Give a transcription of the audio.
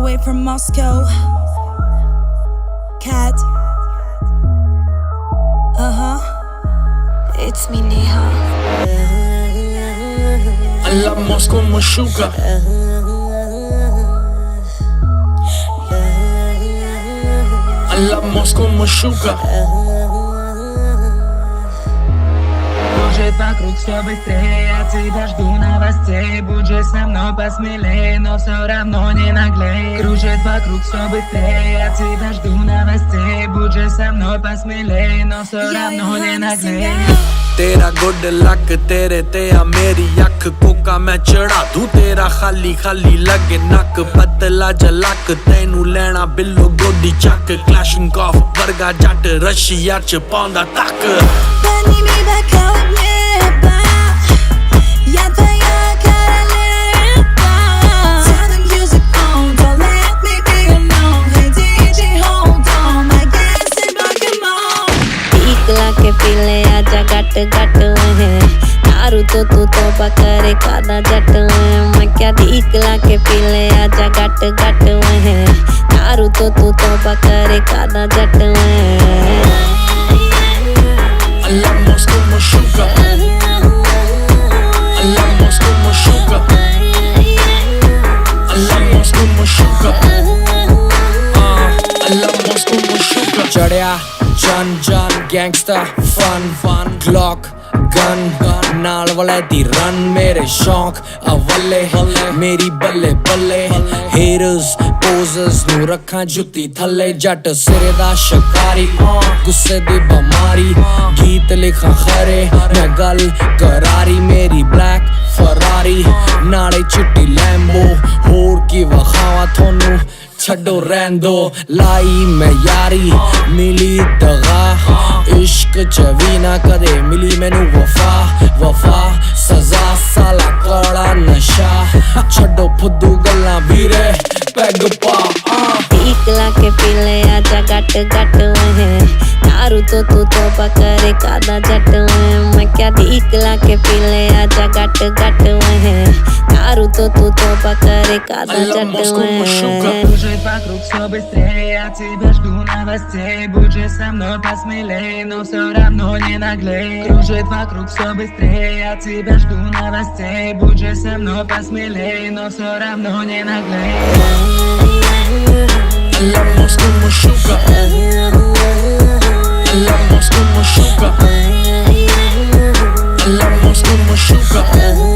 way from Moscow. Cat. It's me, Neha. Hablamos como sugar. Hablamos como sugar. Кружит вокруг все быстрее, я тебя жду новостей. Будь же со мной посмелее, но все равно не наглей. Кружит вокруг все быстрее, я тебя жду новостей. Будь же со мной посмелее, но все равно не наглей. तेरा good luck तेरे ते आ मेरी अख कोका मैं चढ़ा दूं तेरा खाली खाली लगे नक पतला जलक तेनू लेना बिल्लो गोदी चक क्लैशिंग ऑफ वर्गा जट रशिया च पांदा तक Подними бокал, небо. Я твоя королева. Turn the music on, don't let me be alone. Hey DJ, hold on, my dancing Pokemon. टीकला के पीले आजा गट गट है दारू तो तू तो पकड़े कादा जट है मैं क्या टीकला के पीले आजा गट गट है दारू तो तू तो पकड़े कादा जट है Hablamos como sugar. Hablamos como sugar. Hablamos como sugar. Hablamos como sugar. चढ़या जन जन गैंगस्टर फन क्लॉक गन नाल वाले दी रन मेरे शौक अवले मेरी बल्ले बल्ले हेटर्स पोजर्स नू रखा जुत्ती थल्ले जट सिरे दा शिकारी गुस्से दी बमारी गीत लिखा खरे मैं गल करारी मेरी ब्लैक फरारी नाले चिट्टी लैम्बो होर की वखावा थोनू छड्डो रहन दो लाई मैं यारी मिली दगा इश्क च भी ना कदे मिली मैनू वफा सजा साला कौड़ा नशा छड्डो फुद्दू गल्लां वीरे पैग पा टीकला के पीले आजा गट गट है दारू तो तू तो पकड़े कादा जट है मैं क्या टीकला के पीले आजा गट गट है दारू तो तू तो पकड़े कादा जट है Кружит вокруг все быстрее, я тебя жду новостей. Будь же со мной посмелее, но все равно не наглей. Кружит вокруг все быстрее, я тебя жду новостей. Будь же со мной посмелее, но все равно не наглей. Hablamos como sugar. Hablamos como sugar. Hablamos como sugar.